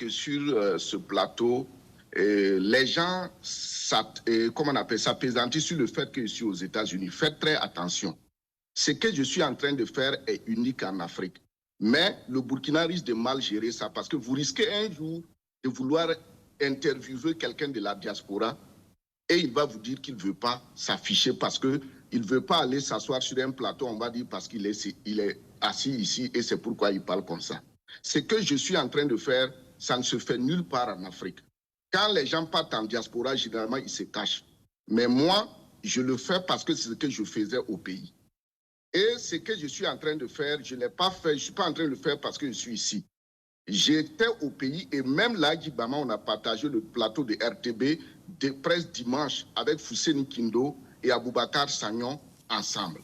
que sur ce plateau, les gens, comment on appelle ça, s'appaisantent sur le fait que je suis aux États-Unis. Faites très attention. Ce que je suis en train de faire est unique en Afrique. Mais le Burkina risque de mal gérer ça parce que vous risquez un jour de vouloir interviewer quelqu'un de la diaspora et il va vous dire qu'il ne veut pas s'afficher parce qu'il ne veut pas aller s'asseoir sur un plateau, on va dire parce qu'il est assis ici et c'est pourquoi il parle comme ça. Ce que je suis en train de faire, ça ne se fait nulle part en Afrique. Quand les gens partent en diaspora, généralement, ils se cachent. Mais moi, je le fais parce que c'est ce que je faisais au pays. Et ce que je suis en train de faire, je ne l'ai pas fait, je ne suis pas en train de le faire parce que je suis ici. J'étais au pays et même là, Guibama, on a partagé le plateau de RTB de presse dimanche avec Fousseni Kindo et Aboubakar Sagnon ensemble.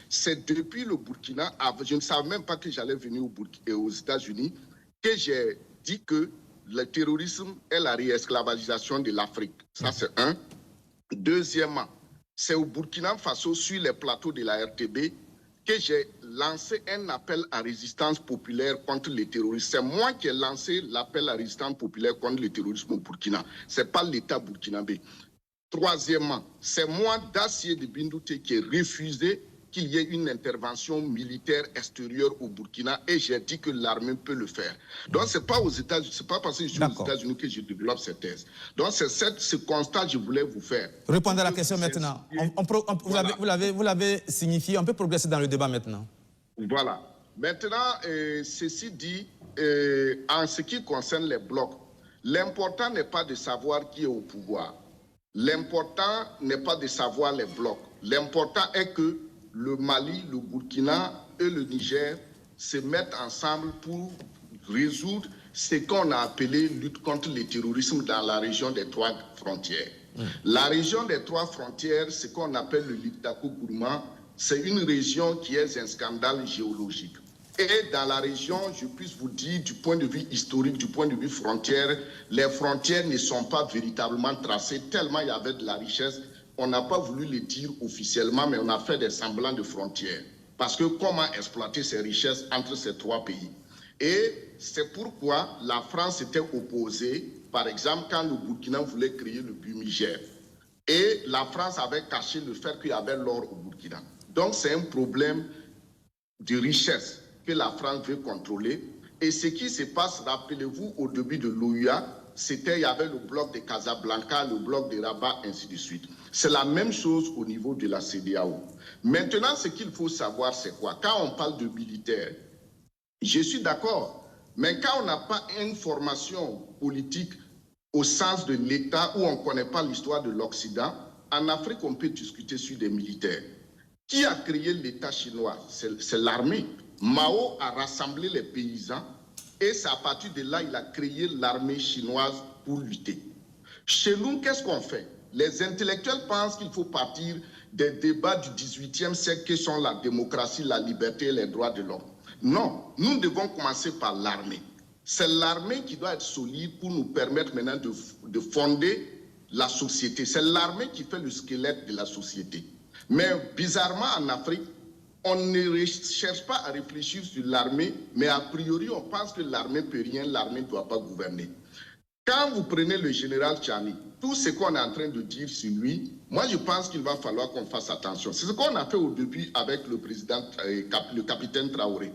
C'est depuis le Burkina, je ne savais même pas que j'allais venir aux États-Unis, que j'ai dit que le terrorisme est la réesclavagisation de l'Afrique. Ça, c'est un. Deuxièmement, c'est au Burkina Faso, sur les plateaux de la RTB, que j'ai lancé un appel à résistance populaire contre le terrorisme. C'est moi qui ai lancé l'appel à résistance populaire contre le terrorisme au Burkina. Ce n'est pas l'État burkinabé. Troisièmement, c'est moi, Dacier de Bindouté, qui ai refusé qu'il y ait une intervention militaire extérieure au Burkina et j'ai dit que l'armée peut le faire. Donc, ce n'est pas aux États-Unis, c'est pas parce que je suis aux États-Unis que je développe cette thèse. Donc, c'est ce constat que je voulais vous faire. Répondez à la question maintenant. Vous l'avez signifié, on peut progresser dans le débat maintenant. Voilà. Maintenant, ceci dit, en ce qui concerne les blocs, l'important n'est pas de savoir qui est au pouvoir. L'important n'est pas de savoir les blocs. L'important est que le Mali, le Burkina et le Niger se mettent ensemble pour résoudre ce qu'on a appelé lutte contre le terrorisme dans la région des 3 frontières. La région des 3 frontières, ce qu'on appelle le Liptako-Gourma, c'est une région qui est un scandale géologique. Et dans la région, je puisse vous dire, du point de vue historique, du point de vue frontière, les frontières ne sont pas véritablement tracées, tellement il y avait de la richesse. On n'a pas voulu le dire officiellement, mais on a fait des semblants de frontières. Parce que comment exploiter ces richesses entre ces 3 pays? Et c'est pourquoi la France était opposée, par exemple, quand le Burkina voulait créer le Bumigère. Et la France avait caché le fait qu'il y avait l'or au Burkina. Donc c'est un problème de richesse que la France veut contrôler. Et ce qui se passe, rappelez-vous, au début de l'OUA, il y avait le bloc de Casablanca, le bloc de Rabat, ainsi de suite. C'est la même chose au niveau de la CEDEAO. Maintenant, ce qu'il faut savoir, c'est quoi? Quand on parle de militaires, je suis d'accord, mais quand on n'a pas une formation politique au sens de l'État, où on ne connaît pas l'histoire de l'Occident, en Afrique, on peut discuter sur des militaires. Qui a créé l'État chinois? C'est l'armée. Mao a rassemblé les paysans et c'est à partir de là, il a créé l'armée chinoise pour lutter. Chez nous, qu'est-ce qu'on fait? Les intellectuels pensent qu'il faut partir des débats du XVIIIe siècle qui sont la démocratie, la liberté et les droits de l'homme. Non, nous devons commencer par l'armée. C'est l'armée qui doit être solide pour nous permettre maintenant de fonder la société. C'est l'armée qui fait le squelette de la société. Mais bizarrement, en Afrique, on ne cherche pas à réfléchir sur l'armée, mais a priori, on pense que l'armée ne peut rien, l'armée ne doit pas gouverner. Quand vous prenez le général Tchani, tout ce qu'on est en train de dire sur lui, moi je pense qu'il va falloir qu'on fasse attention. C'est ce qu'on a fait au début avec le président, le capitaine Traoré.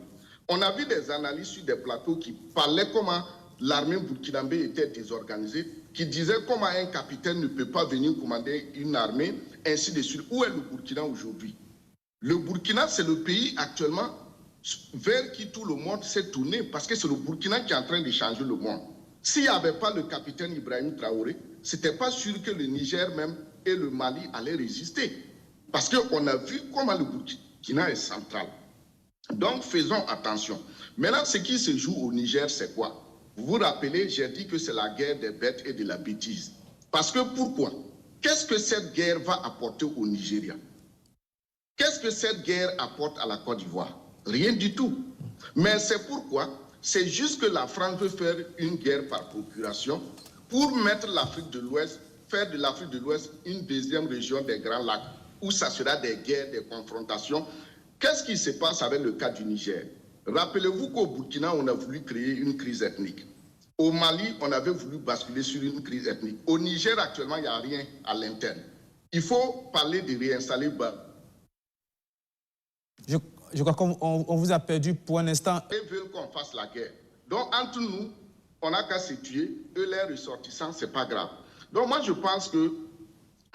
On a vu des analyses sur des plateaux qui parlaient comment l'armée burkinabé était désorganisée, qui disaient comment un capitaine ne peut pas venir commander une armée, ainsi de suite. Où est le Burkina aujourd'hui? Le Burkina, c'est le pays actuellement vers qui tout le monde s'est tourné, parce que c'est le Burkina qui est en train de changer le monde. S'il n'y avait pas le capitaine Ibrahim Traoré, ce n'était pas sûr que le Niger même et le Mali allaient résister. Parce qu'on a vu comment le Burkina est central. Donc faisons attention. Maintenant, ce qui se joue au Niger, c'est quoi? Vous vous rappelez, j'ai dit que c'est la guerre des bêtes et de la bêtise. Parce que pourquoi? Qu'est-ce que cette guerre va apporter au Nigeria? Qu'est-ce que cette guerre apporte à la Côte d'Ivoire? Rien du tout. Mais c'est pourquoi? C'est juste que la France veut faire une guerre par procuration pour mettre l'Afrique de l'Ouest, faire de l'Afrique de l'Ouest une deuxième région des Grands Lacs, où ça sera des guerres, des confrontations. Qu'est-ce qui se passe avec le cas du Niger? Rappelez-vous qu'au Burkina, on a voulu créer une crise ethnique. Au Mali, on avait voulu basculer sur une crise ethnique. Au Niger, actuellement, il n'y a rien à l'interne. Il faut parler de réinstaller Je crois qu'on vous a perdu pour un instant. Ils veulent qu'on fasse la guerre. Donc, entre nous, on n'a qu'à se tuer. Eux, les ressortissants, ce n'est pas grave. Donc, moi, je pense que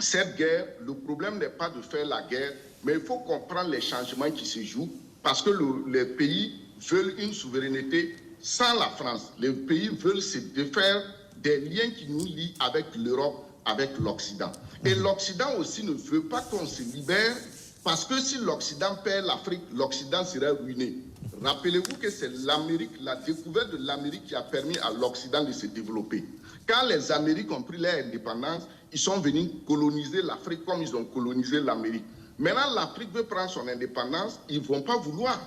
cette guerre, le problème n'est pas de faire la guerre, mais il faut comprendre les changements qui se jouent parce que les pays veulent une souveraineté sans la France. Les pays veulent se défaire des liens qui nous lient avec l'Europe, avec l'Occident. Et l'Occident aussi ne veut pas qu'on se libère parce que si l'Occident perd l'Afrique, l'Occident sera ruiné. Rappelez-vous que c'est l'Amérique, la découverte de l'Amérique qui a permis à l'Occident de se développer. Quand les Américains ont pris leur indépendance, ils sont venus coloniser l'Afrique comme ils ont colonisé l'Amérique. Maintenant, l'Afrique veut prendre son indépendance, ils ne vont pas vouloir.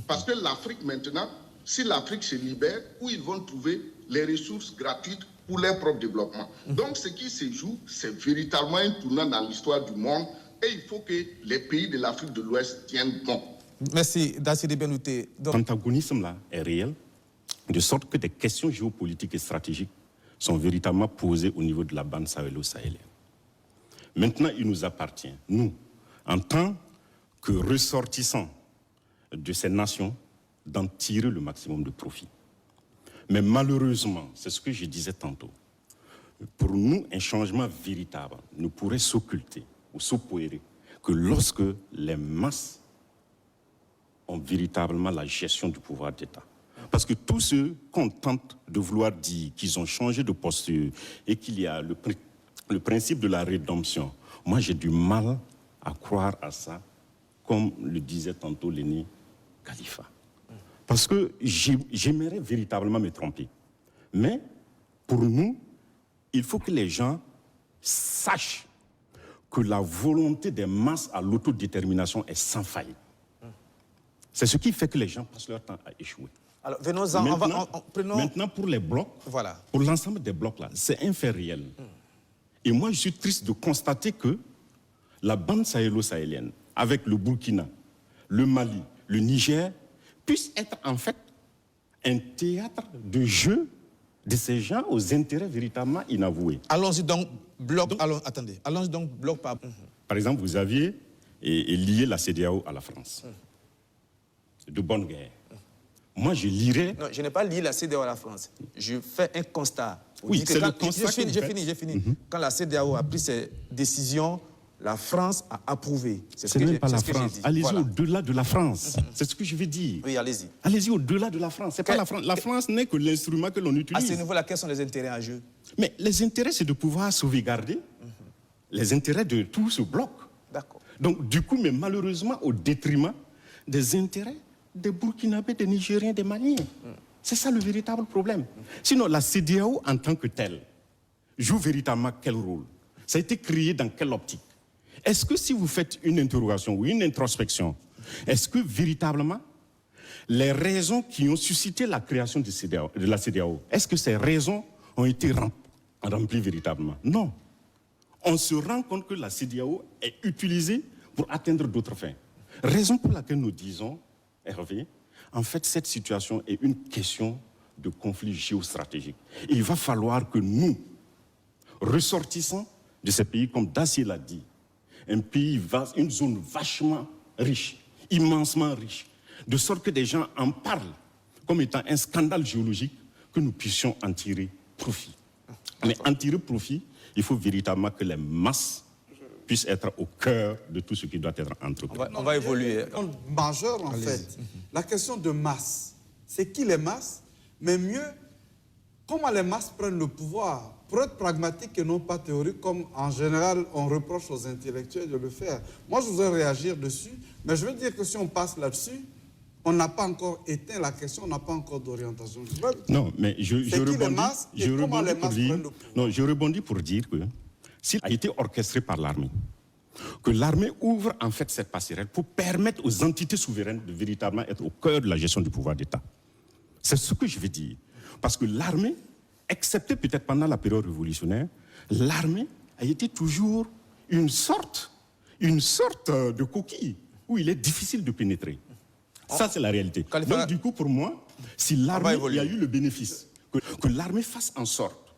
Parce que l'Afrique maintenant, si l'Afrique se libère, où ils vont trouver les ressources gratuites pour leur propre développement. Donc, ce qui se joue, c'est véritablement un tournant dans l'histoire du monde et il faut que les pays de l'Afrique de l'Ouest tiennent bon. Merci, Dassidi Benouté. L'antagonisme là est réel, de sorte que des questions géopolitiques et stratégiques sont véritablement posées au niveau de la bande sahélo-sahélienne. Maintenant, il nous appartient, nous, en tant que ressortissants de ces nations, d'en tirer le maximum de profit. Mais malheureusement, c'est ce que je disais tantôt, pour nous, un changement véritable ne pourrait s'occulter ou s'opérer que lorsque les masses ont véritablement la gestion du pouvoir d'État. Parce que tous ceux qu'on tente de vouloir dire qu'ils ont changé de posture et qu'il y a le principe de la rédemption, moi j'ai du mal à croire à ça, comme le disait tantôt l'aîné Khalifa. Parce que j'aimerais véritablement me tromper. Mais pour nous, il faut que les gens sachent que la volonté des masses à l'autodétermination est sans faille. C'est ce qui fait que les gens passent leur temps à échouer. Alors, venons-en, prenons... Maintenant, pour les blocs, voilà. Pour l'ensemble des blocs, là, c'est un fait réel. Et moi, je suis triste de constater que la bande sahélo-sahélienne, avec le Burkina, le Mali, le Niger, puisse être en fait un théâtre de jeu de ces gens aux intérêts véritablement inavoués. Allons-y donc, bloc, attendez, allons-y donc, bloc par... Par exemple, vous aviez lié la CEDEAO à la France. De bonne guerre. Moi, je lirais... Non, je n'ai pas lié la CEDEAO à la France. Je fais un constat. Oui, c'est le constat. J'ai fini. Quand la CEDEAO a pris ses décisions, la France a approuvé. C'est même pas la France. Allez-y au-delà de la France. C'est ce que je veux dire. Oui, allez-y. Allez-y au-delà de la France. C'est pas la France. La France n'est que l'instrument que l'on utilise. À ce niveau-là, quels sont les intérêts en jeu? Mais les intérêts, c'est de pouvoir sauvegarder les intérêts de tout ce bloc. D'accord. Donc, du coup, mais malheureusement, au détriment des intérêts des Burkinabés, des Nigériens, des Maliens. C'est ça le véritable problème. Sinon, la CEDEAO en tant que telle joue véritablement quel rôle? Ça a été créé dans quelle optique? Est-ce que si vous faites une interrogation ou une introspection, est-ce que véritablement les raisons qui ont suscité la création de la CEDEAO, est-ce que ces raisons ont été remplies véritablement? Non. On se rend compte que la CEDEAO est utilisée pour atteindre d'autres fins. Raison pour laquelle nous disons, Hervé, en fait, cette situation est une question de conflit géostratégique. Il va falloir que nous, ressortissants de ces pays, comme Dacier l'a dit, un pays vaste, une zone vachement riche, immensement riche, de sorte que des gens en parlent comme étant un scandale géologique, que nous puissions en tirer profit. Mais en tirer profit, il faut véritablement que les masses puissent être au cœur de tout ce qui doit être entrepris. On va évoluer. Majeur, en fait. La question de masse, c'est qui les masses, mais mieux, comment les masses prennent le pouvoir, pour être pragmatique et non pas théorique, comme en général on reproche aux intellectuels de le faire. Moi, je voudrais réagir dessus, mais je veux dire que si on passe là-dessus, on n'a pas encore éteint la question, on n'a pas encore d'orientation. Non, mais je rebondis pour dire que s'il a été orchestré par l'armée, que l'armée ouvre en fait cette passerelle pour permettre aux entités souveraines de véritablement être au cœur de la gestion du pouvoir d'État. C'est ce que je veux dire. Parce que l'armée, excepté peut-être pendant la période révolutionnaire, l'armée a été toujours une sorte de coquille où il est difficile de pénétrer. Ça, c'est la réalité. Donc, du coup, pour moi, si l'armée a eu le bénéfice que l'armée fasse en sorte